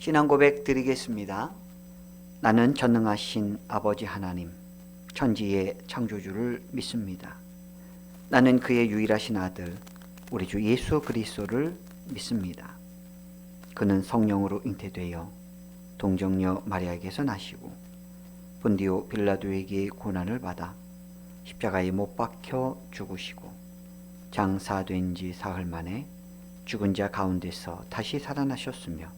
신앙 고백 드리겠습니다. 나는 전능하신 아버지 하나님, 천지의 창조주를 믿습니다. 나는 그의 유일하신 아들, 우리 주 예수 그리스도를 믿습니다. 그는 성령으로 잉태되어 동정녀 마리아에게서 나시고 본디오 빌라도에게 고난을 받아 십자가에 못 박혀 죽으시고 장사된 지 사흘 만에 죽은 자 가운데서 다시 살아나셨으며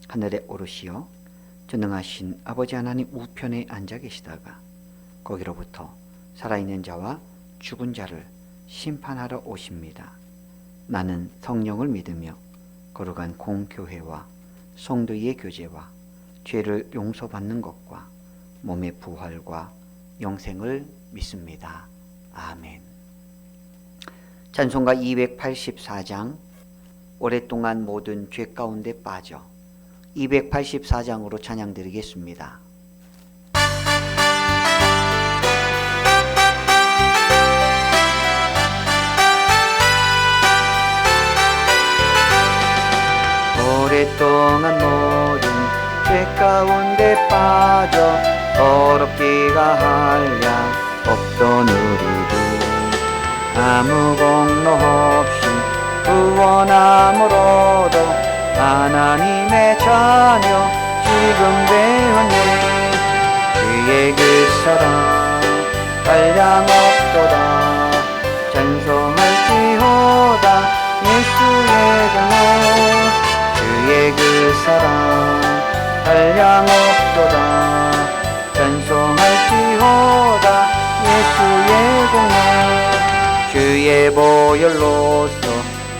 하늘에 오르시어 전능하신 아버지 하나님 우편에 앉아 계시다가 거기로부터 살아있는 자와 죽은 자를 심판하러 오십니다. 나는 성령을 믿으며 거룩한 공교회와 성도의 교제와 죄를 용서받는 것과 몸의 부활과 영생을 믿습니다. 아멘. 찬송가 284장 오랫동안 모든 죄 가운데 빠져 284장으로 찬양드리겠습니다. 오랫동안 모든 죄 가운데 빠져 더럽기가 한량 없던 우리들 아무 공로 없이 구원함으로도 하나님의 자녀 지금 되었네. 그의 그 사랑 한량 없도다. 찬송할지어다 예수의 공로. 그의 그 사랑 한량 없도다. 찬송할지어다 예수의 공로. 주의 보혈로서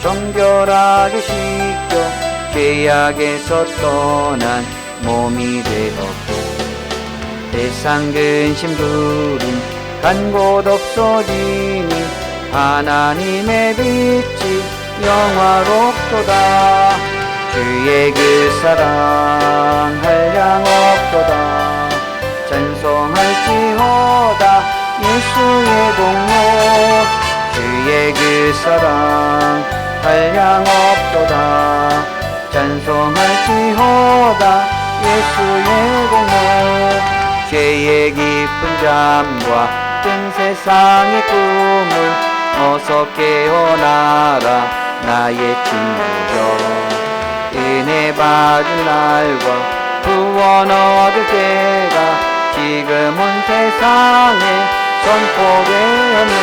정결하게 씻겨 죄악에서 떠난 몸이 되었고 세상 근심 두림 간 곳 없어지니 하나님의 빛이 영화롭도다. 주의 그 사랑 한량 없도다. 찬송할지어다 예수의 공로. 주의 그 사랑 한량 없도다. 찬송할지어다 예수의 공로. 죄의 깊은 잠과 뜬 세상의 꿈을 어서 깨어나라 나의 친구여. 은혜 받은 날과 구원 얻을 때가 지금은 세상에 선포되었네.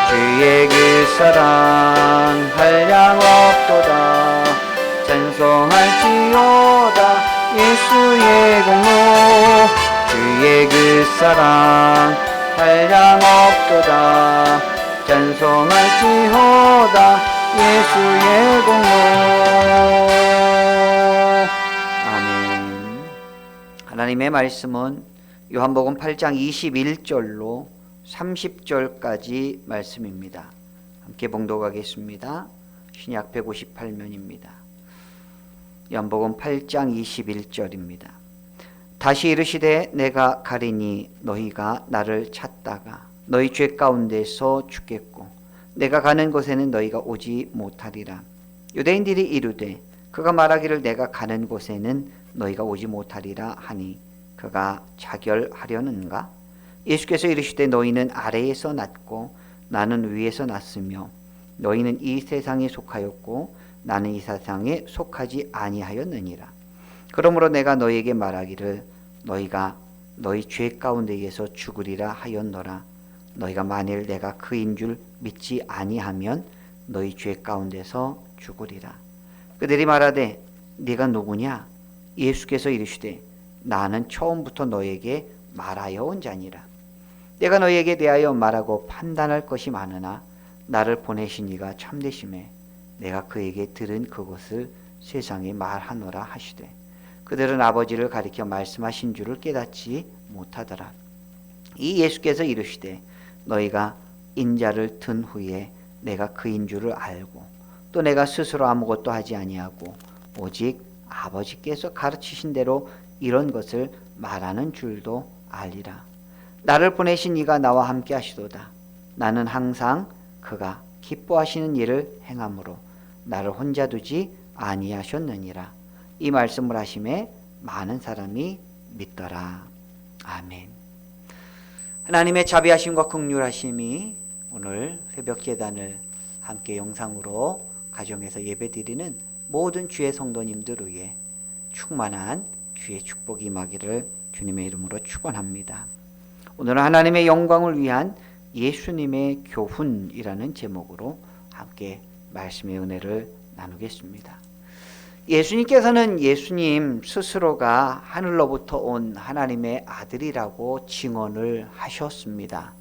주의 그 사랑 한량 없도다. 찬송할지어다 예수의 공로. 주의 그 사랑 한량 없도다. 찬송할지어다 예수의 공로. 아멘. 하나님의 말씀은 요한복음 8장 21절로 30절까지 말씀입니다. 함께 봉독하겠습니다. 신약 158면입니다. 요한복음 8장 21절입니다. 다시 이르시되 내가 가리니 너희가 나를 찾다가 너희 죄 가운데서 죽겠고 내가 가는 곳에는 너희가 오지 못하리라. 유대인들이 이르되 그가 말하기를 내가 가는 곳에는 너희가 오지 못하리라 하니 그가 자결하려는가? 예수께서 이르시되 너희는 아래에서 났고 나는 위에서 났으며 너희는 이 세상에 속하였고 나는 이 세상에 속하지 아니하였느니라. 그러므로 내가 너희에게 말하기를 너희가 너희 죄 가운데에서 죽으리라 하였노라. 너희가 만일 내가 그인 줄 믿지 아니하면 너희 죄 가운데서 죽으리라. 그들이 말하되 네가 누구냐? 예수께서 이르시되 나는 처음부터 너희에게 말하여 온 자니라. 내가 너희에게 대하여 말하고 판단할 것이 많으나 나를 보내신 이가 참되심에 내가 그에게 들은 그것을 세상에 말하노라 하시되 그들은 아버지를 가리켜 말씀하신 줄을 깨닫지 못하더라. 이 예수께서 이르시되 너희가 인자를 든 후에 내가 그인 줄을 알고 또 내가 스스로 아무것도 하지 아니하고 오직 아버지께서 가르치신 대로 이런 것을 말하는 줄도 알리라. 나를 보내신 이가 나와 함께 하시도다. 나는 항상 그가 기뻐하시는 일을 행함으로 나를 혼자 두지 아니하셨느니라. 이 말씀을 하심에 많은 사람이 믿더라. 아멘. 하나님의 자비하심과 긍휼하심이 오늘 새벽 제단을 함께 영상으로 가정에서 예배드리는 모든 주의 성도님들 위해 충만한 주의 축복이 임하기를 주님의 이름으로 축원합니다. 오늘은 하나님의 영광을 위한 예수님의 교훈이라는 제목으로 함께 말씀의 은혜를 나누겠습니다. 예수님께서는 예수님 스스로가 하늘로부터 온 하나님의 아들이라고 증언을 하셨습니다.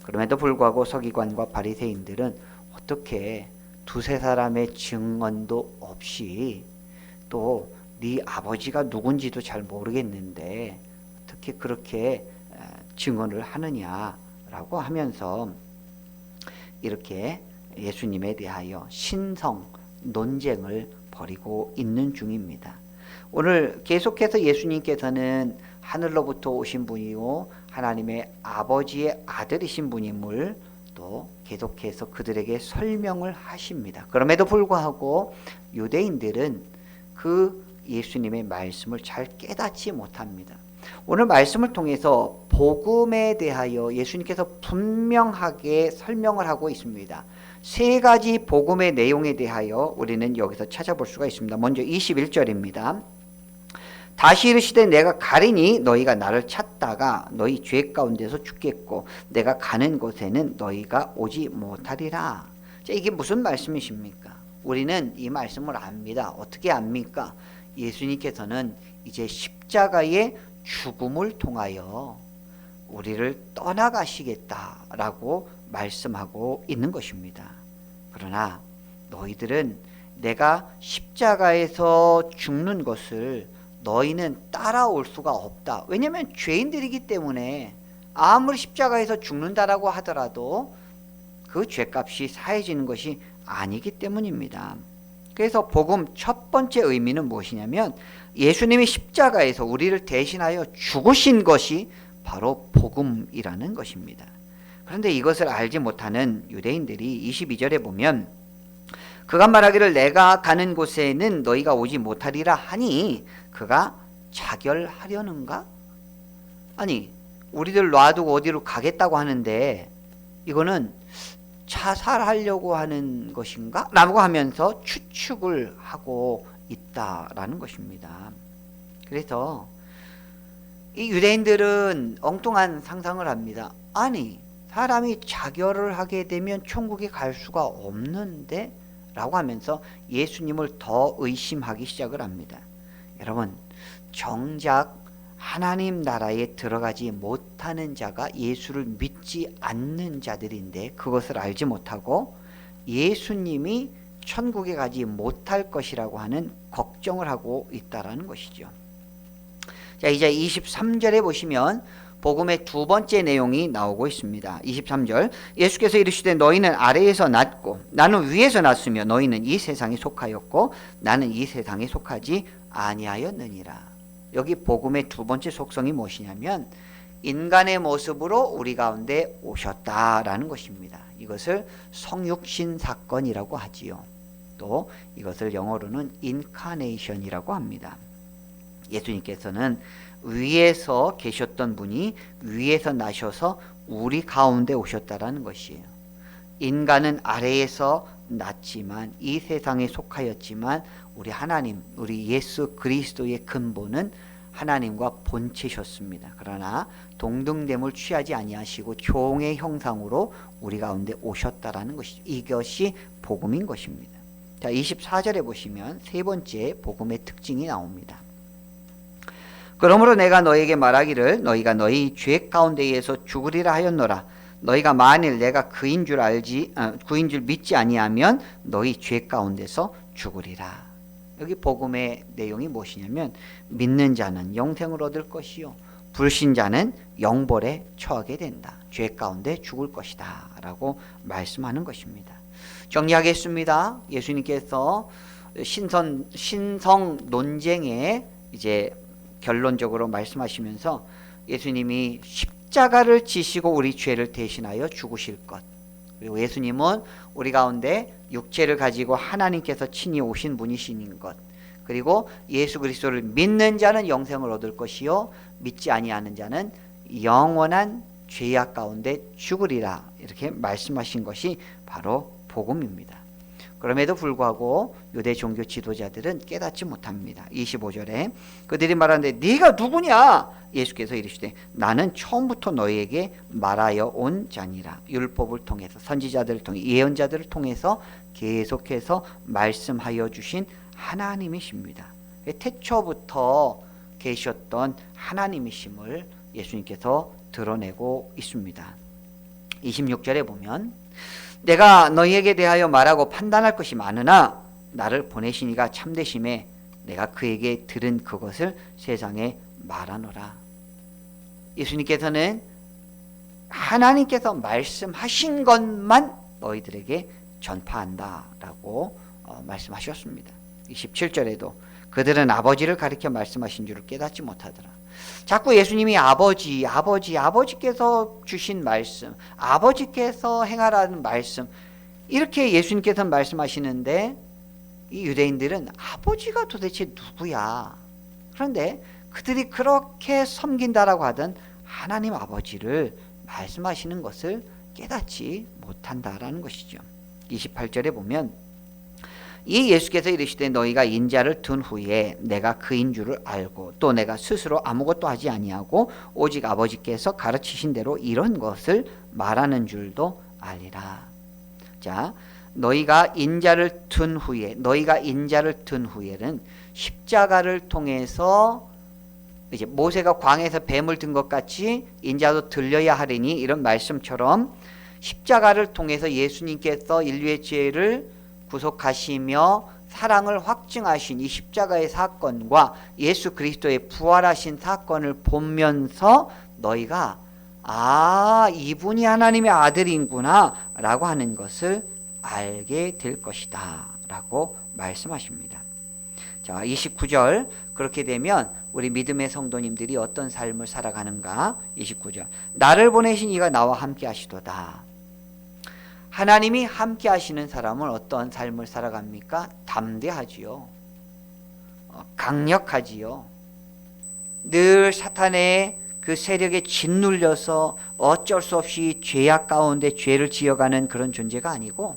그럼에도 불구하고 서기관과 바리새인들은 어떻게 두세 사람의 증언도 없이 또 네 아버지가 누군지도 잘 모르겠는데 어떻게 그렇게 증언을 하느냐라고 하면서 이렇게 예수님에 대하여 신성 논쟁을 벌이고 있는 중입니다. 오늘 계속해서 예수님께서는 하늘로부터 오신 분이요 하나님의 아버지의 아들이신 분임을 또 계속해서 그들에게 설명을 하십니다. 그럼에도 불구하고 유대인들은 그 예수님의 말씀을 잘 깨닫지 못합니다. 오늘 말씀을 통해서 복음에 대하여 예수님께서 분명하게 설명을 하고 있습니다. 세 가지 복음의 내용에 대하여 우리는 여기서 찾아볼 수가 있습니다. 먼저 21절입니다. 다시 이르시되 내가 가리니 너희가 나를 찾다가 너희 죄 가운데서 죽겠고 내가 가는 곳에는 너희가 오지 못하리라. 자, 이게 무슨 말씀이십니까? 우리는 이 말씀을 압니다. 어떻게 압니까? 예수님께서는 이제 십자가의 죽음을 통하여 우리를 떠나가시겠다라고 말씀하고 있는 것입니다. 그러나 너희들은 내가 십자가에서 죽는 것을 너희는 따라올 수가 없다. 왜냐하면 죄인들이기 때문에 아무리 십자가에서 죽는다라고 하더라도 그 죄값이 사해지는 것이 아니기 때문입니다. 그래서 복음 첫 번째 의미는 무엇이냐면 예수님이 십자가에서 우리를 대신하여 죽으신 것이 바로 복음이라는 것입니다. 그런데 이것을 알지 못하는 유대인들이 22절에 보면 그가 말하기를 내가 가는 곳에는 너희가 오지 못하리라 하니 그가 자결하려는가? 아니 우리들 놔두고 어디로 가겠다고 하는데 이거는 자살하려고 하는 것인가? 라고 하면서 추측을 하고 있다라는 것입니다. 그래서 이 유대인들은 엉뚱한 상상을 합니다. 아니 사람이 자결을 하게 되면 천국에 갈 수가 없는데? 라고 하면서 예수님을 더 의심하기 시작을 합니다. 여러분 정작 하나님 나라에 들어가지 못하는 자가 예수를 믿지 않는 자들인데 그것을 알지 못하고 예수님이 천국에 가지 못할 것이라고 하는 걱정을 하고 있다라는 것이죠. 자, 이제 23절에 보시면 복음의 두 번째 내용이 나오고 있습니다. 23절 예수께서 이르시되 너희는 아래에서 났고 나는 위에서 났으며 너희는 이 세상에 속하였고 나는 이 세상에 속하지 아니하였느니라. 여기 복음의 두 번째 속성이 무엇이냐면 인간의 모습으로 우리 가운데 오셨다라는 것입니다. 이것을 성육신 사건이라고 하지요. 또 이것을 영어로는 인카네이션이라고 합니다. 예수님께서는 위에서 계셨던 분이 위에서 나셔서 우리 가운데 오셨다라는 것이에요. 인간은 아래에서 났지만 이 세상에 속하였지만 우리 하나님, 우리 예수 그리스도의 근본은 하나님과 본체셨습니다. 그러나 동등됨을 취하지 아니하시고 종의 형상으로 우리 가운데 오셨다라는 것이죠. 이것이 복음인 것입니다. 자, 24절에 보시면 세 번째 복음의 특징이 나옵니다. 그러므로 내가 너에게 말하기를 너희가 너희 죄 가운데에서 죽으리라 하였노라. 너희가 만일 내가 그인 줄 믿지 아니하면 너희 죄 가운데서 죽으리라. 여기 복음의 내용이 무엇이냐면 믿는 자는 영생을 얻을 것이요 불신자는 영벌에 처하게 된다. 죄 가운데 죽을 것이다 라고 말씀하는 것입니다. 정리하겠습니다. 예수님께서 신성 논쟁에 이제 결론적으로 말씀하시면서 예수님이 십자가를 지시고 우리 죄를 대신하여 죽으실 것, 그리고 예수님은 우리 가운데 육체를 가지고 하나님께서 친히 오신 분이신 것, 그리고 예수 그리스도를 믿는 자는 영생을 얻을 것이요 믿지 아니하는 자는 영원한 죄악 가운데 죽으리라. 이렇게 말씀하신 것이 바로 복음입니다. 그럼에도 불구하고 유대 종교 지도자들은 깨닫지 못합니다. 25절에 그들이 말하는데 네가 누구냐? 예수께서 이르시되 나는 처음부터 너희에게 말하여 온 자니라. 율법을 통해서 선지자들을 통해 예언자들을 통해서 계속해서 말씀하여 주신 하나님이십니다. 태초부터 계셨던 하나님이심을 예수님께서 드러내고 있습니다. 26절에 보면 내가 너희에게 대하여 말하고 판단할 것이 많으나 나를 보내신 이가 참되심에 내가 그에게 들은 그것을 세상에 말하노라. 예수님께서는 하나님께서 말씀하신 것만 너희들에게 전파한다라고 말씀하셨습니다. 27절에도 그들은 아버지를 가리켜 말씀하신 줄을 깨닫지 못하더라. 자꾸 예수님이 아버지께서 주신 말씀, 아버지께서 행하라는 말씀, 이렇게 예수님께서 말씀하시는데 이 유대인들은 아버지가 도대체 누구야? 그런데 그들이 그렇게 섬긴다라고 하던 하나님 아버지를 말씀하시는 것을 깨닫지 못한다라는 것이죠. 28절에 보면 이 예수께서 이르시되 너희가 인자를 둔 후에 내가 그인 줄을 알고 또 내가 스스로 아무것도 하지 아니하고 오직 아버지께서 가르치신 대로 이런 것을 말하는 줄도 알리라. 자, 너희가 인자를 둔 후에는 십자가를 통해서 이제 모세가 광야에서 뱀을 든 것 같이 인자도 들려야 하리니 이런 말씀처럼 십자가를 통해서 예수님께서 인류의 죄를 구속하시며 사랑을 확증하신 이 십자가의 사건과 예수 그리스도의 부활하신 사건을 보면서 너희가 이분이 하나님의 아들이구나 라고 하는 것을 알게 될 것이다 라고 말씀하십니다. 자, 29절 그렇게 되면 우리 믿음의 성도님들이 어떤 삶을 살아가는가? 29절 나를 보내신 이가 나와 함께 하시도다. 하나님이 함께 하시는 사람은 어떤 삶을 살아갑니까? 담대하지요. 강력하지요. 늘 사탄의 그 세력에 짓눌려서 어쩔 수 없이 죄악 가운데 죄를 지어가는 그런 존재가 아니고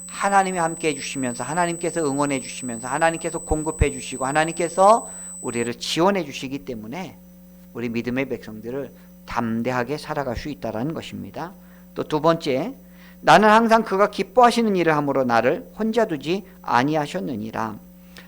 하나님이 함께 해주시면서 하나님께서 응원해 주시면서 하나님께서 공급해 주시고 하나님께서 우리를 지원해 주시기 때문에 우리 믿음의 백성들을 담대하게 살아갈 수 있다는 것입니다. 또 두 번째, 나는 항상 그가 기뻐하시는 일을 함으로 나를 혼자 두지 아니하셨느니라.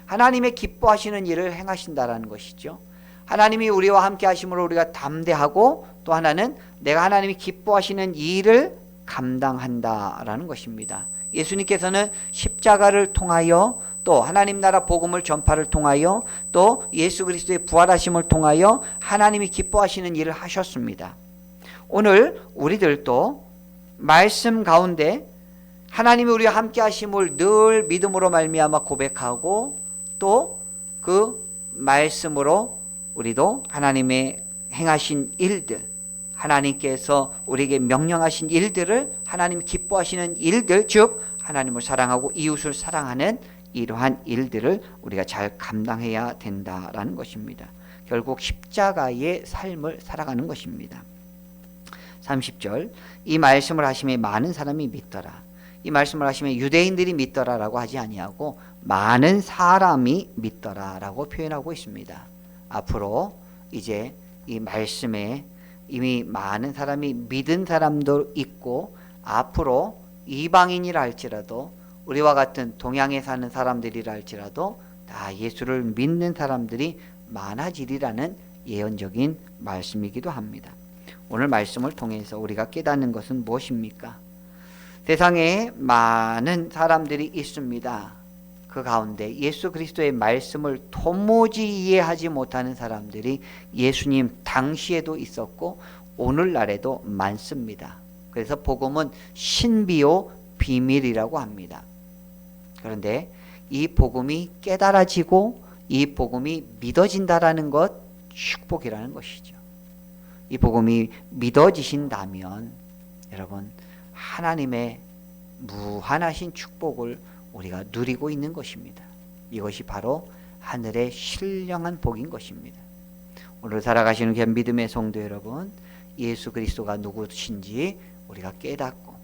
하나님의 기뻐하시는 일을 행하신다라는 것이죠. 하나님이 우리와 함께 하심으로 우리가 담대하고 또 하나는 내가 하나님이 기뻐하시는 일을 감당한다라는 것입니다. 예수님께서는 십자가를 통하여 또 하나님 나라 복음을 전파를 통하여 또 예수 그리스도의 부활하심을 통하여 하나님이 기뻐하시는 일을 하셨습니다. 오늘 우리들도 말씀 가운데 하나님이 우리와 함께 하심을 늘 믿음으로 말미암아 고백하고 또 그 말씀으로 우리도 하나님의 행하신 일들, 하나님께서 우리에게 명령하신 일들을 하나님이 기뻐하시는 일들, 즉 하나님을 사랑하고 이웃을 사랑하는 이러한 일들을 우리가 잘 감당해야 된다라는 것입니다. 결국 십자가의 삶을 살아가는 것입니다. 30절 이 말씀을 하심에 많은 사람이 믿더라. 이 말씀을 하시면 유대인들이 믿더라라고 하지 아니하고 많은 사람이 믿더라라고 표현하고 있습니다. 앞으로 이제 이 말씀에 이미 많은 사람이 믿은 사람도 있고 앞으로 이방인이라 할지라도 우리와 같은 동양에 사는 사람들이라 할지라도 다 예수를 믿는 사람들이 많아지리라는 예언적인 말씀이기도 합니다. 오늘 말씀을 통해서 우리가 깨닫는 것은 무엇입니까? 세상에 많은 사람들이 있습니다. 그 가운데 예수 그리스도의 말씀을 도무지 이해하지 못하는 사람들이 예수님 당시에도 있었고 오늘날에도 많습니다. 그래서 복음은 신비요 비밀이라고 합니다. 그런데 이 복음이 깨달아지고 이 복음이 믿어진다라는 것 축복이라는 것이죠. 이 복음이 믿어지신다면 여러분 하나님의 무한하신 축복을 우리가 누리고 있는 것입니다. 이것이 바로 하늘의 신령한 복인 것입니다. 오늘 살아가시는 귀한 믿음의 성도 여러분, 예수 그리스도가 누구신지 우리가 깨닫고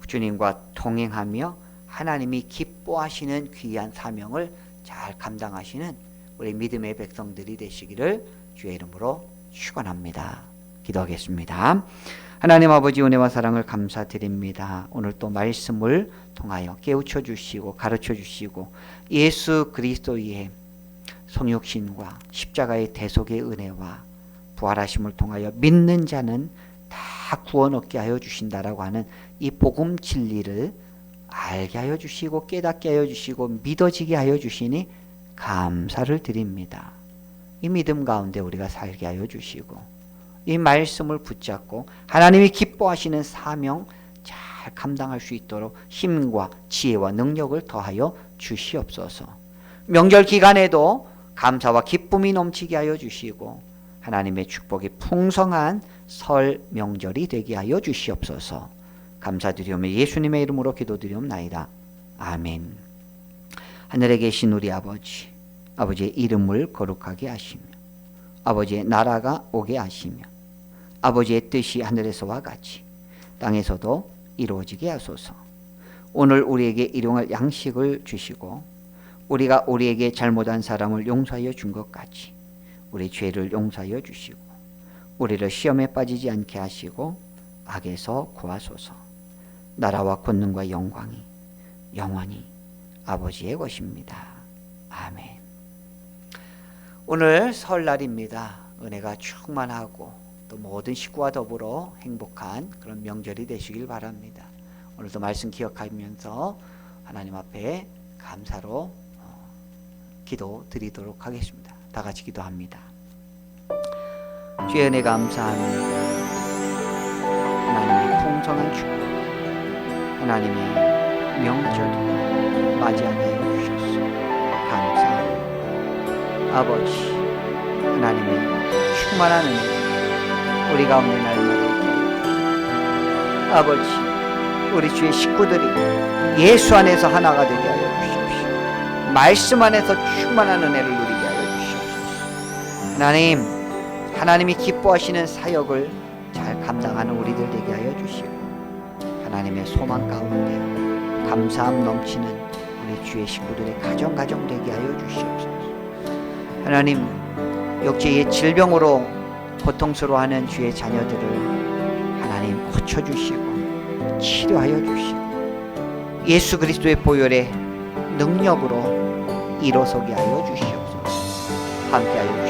주님과 동행하며 하나님이 기뻐하시는 귀한 사명을 잘 감당하시는 우리 믿음의 백성들이 되시기를 주의 이름으로 축원합니다. 기도하겠습니다. 하나님 아버지, 은혜와 사랑을 감사드립니다. 오늘 또 말씀을 통하여 깨우쳐 주시고 가르쳐 주시고 예수 그리스도의 성육신과 십자가의 대속의 은혜와 부활하심을 통하여 믿는 자는 다 구원 얻게 하여 주신다라고 하는 이 복음 진리를 알게 하여 주시고 깨닫게 하여 주시고 믿어지게 하여 주시니 감사를 드립니다. 이 믿음 가운데 우리가 살게 하여 주시고 이 말씀을 붙잡고 하나님이 기뻐하시는 사명 잘 감당할 수 있도록 힘과 지혜와 능력을 더하여 주시옵소서. 명절 기간에도 감사와 기쁨이 넘치게 하여 주시고 하나님의 축복이 풍성한 설 명절이 되게 하여 주시옵소서. 감사드리오며 예수님의 이름으로 기도드리옵나이다. 아멘. 하늘에 계신 우리 아버지, 아버지의 이름을 거룩하게 하시며 아버지의 나라가 오게 하시며 아버지의 뜻이 하늘에서와 같이 땅에서도 이루어지게 하소서. 오늘 우리에게 일용할 양식을 주시고 우리가 우리에게 잘못한 사람을 용서하여 준 것 같이 우리 죄를 용서하여 주시고 우리를 시험에 빠지지 않게 하시고 악에서 구하소서. 나라와 권능과 영광이 영원히 아버지의 것입니다. 아멘. 오늘 설날입니다. 은혜가 충만하고 또 모든 식구와 더불어 행복한 그런 명절이 되시길 바랍니다. 오늘도 말씀 기억하면서 하나님 앞에 감사로 기도 드리도록 하겠습니다. 다 같이 기도합니다. 주의 은혜 감사합니다. 하나님의 풍성한 축복, 하나님의 명절을 맞이하게 하여 주셔서 감사합니다. 아버지, 하나님의 충만한 은혜 우리 가운데 날마다 있게 아버지, 우리 주의 식구들이 예수 안에서 하나가 되게 하여 주십시오. 말씀 안에서 충만한 은혜를 누리게 하여 주시옵소서. 하나님이 기뻐하시는 사역을 잘 감당하는 우리들 되게 하여 주시고 하나님의 소망 가운데 감사함 넘치는 우리 주의 식구들의 가정 되게 하여 주시옵소서. 하나님, 역제의 질병으로 고통스러워하는 주의 자녀들을 하나님 고쳐주시고 치료하여 주시고 예수 그리스도의 보혈의 능력으로 일어서게 하여 주시옵소서. 함께하여